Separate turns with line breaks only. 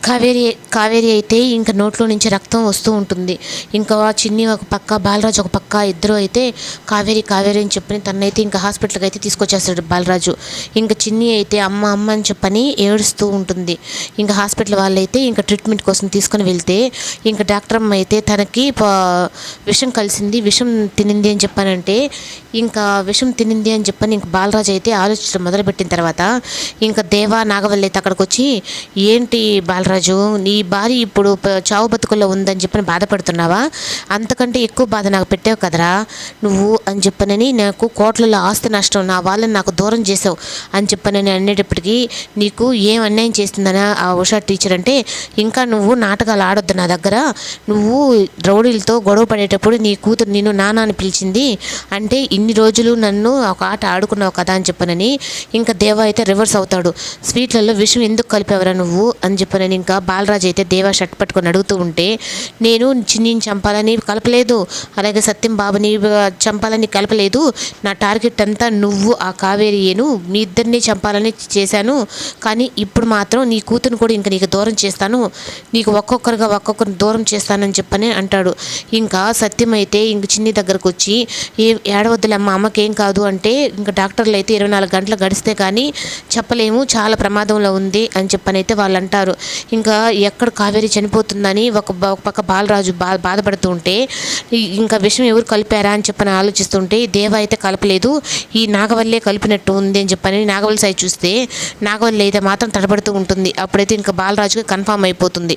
కావేరి కావేరి అయితే ఇంకా నోట్లో నుంచి రక్తం వస్తూ ఉంటుంది. ఇంకా చిన్ని ఒక పక్క, బాలరాజు ఒక పక్క, ఇద్దరు అయితే కావేరి కావేరి అని చెప్పని తనైతే ఇంకా హాస్పిటల్కి అయితే తీసుకొచ్చేస్తాడు బాలరాజు. ఇంకా చిన్ని అయితే అమ్మ అమ్మ అని చెప్పని ఏడుస్తూ ఉంటుంది. ఇంకా హాస్పిటల్ వాళ్ళైతే ఇంకా ట్రీట్మెంట్ కోసం తీసుకొని వెళ్తే ఇంకా డాక్టర్ అమ్మ అయితే తనకి విషం కలిసింది, విషం తినింది అని చెప్పానంటే ఇంకా విషం తినింది అని చెప్పని ఇంకా బాలరాజు అయితే ఆలోచించడం మొదలుపెట్టిన తర్వాత ఇంకా దేవా నాగవల్లి అయితే అక్కడికి వచ్చి, ఏంటి బాలరాజు నీ భార్య ఇప్పుడు చావు బతుకుల్లో ఉందని చెప్పని బాధపడుతున్నావా? అంతకంటే ఎక్కువ బాధ నాకు పెట్టావు కదరా నువ్వు అని చెప్పనని, నాకు కోట్లలో ఆస్తి నష్టం, నా వాళ్ళని నాకు దూరం చేసావు అని చెప్పనని అనేటప్పటికీ నీకు ఏం అన్యాయం చేస్తుందని ఆ ఉషా టీచర్ అంటే, ఇంకా నువ్వు నాటకాలు ఆడొద్దు నా దగ్గర, నువ్వు రౌడీలతో గొడవ పడేటప్పుడు నీ కూతురు నిన్ను నాన్న అని పిలిచింది అంటే ఇన్ని రోజులు నన్ను ఒక ఆట ఆడుకున్నావు కదా అని చెప్పనని ఇంకా దేవా అయితే రివర్స్ అవుతాడు. స్వీట్లలో విషయం ఎందుకు కలిపేవరా నువ్వు అని చెప్పనని ఇంకా బాలరాజు అయితే దేవా షర్ట్ పట్టుకొని అడుగుతూ ఉంటే, నేను చిన్నిని చంపాలని కలపలేదు, అలాగే సత్యం బాబుని చంపాలని కలపలేదు, నా టార్గెట్ అంతా నువ్వు ఆ కావేరియేను, మీ ఇద్దరిని చంపాలని చేశాను, కానీ ఇప్పుడు మాత్రం నీ కూతురు కూడా ఇంకా నీకు దూరం చేస్తాను, నీకు ఒక్కొక్కరిని దూరం చేస్తానని చెప్పని అంటాడు. ఇంకా సత్యం అయితే ఇంక చిన్ని దగ్గరకు వచ్చి, ఏడవద్దులమ్మ అమ్మకేం కాదు అంటే ఇంకా డాక్టర్లు అయితే 24 గంటలు గడిస్తే కానీ చెప్పలేము, చాలా ప్రమాదంలో ఉంది అని చెప్పనైతే వాళ్ళు అంటారు. ఇంకా ఎక్కడ కావేరి చనిపోతుందని ఒక పక్క బాలరాజు బాధపడుతూ ఉంటే ఇంకా విషయం ఎవరు కలిపారా అని చెప్పని ఆలోచిస్తుంటే దేవ అయితే కలపలేదు, ఈ నాగవల్లే కలిపినట్టు ఉంది అని చెప్పని నాగవల్లి సైడ్ చూస్తే నాగవల్లి అయితే మాత్రం తడబడుతూ ఉంటుంది. అప్పుడైతే ఇంకా బాలరాజుకి కన్ఫామ్ అయిపోతుంది.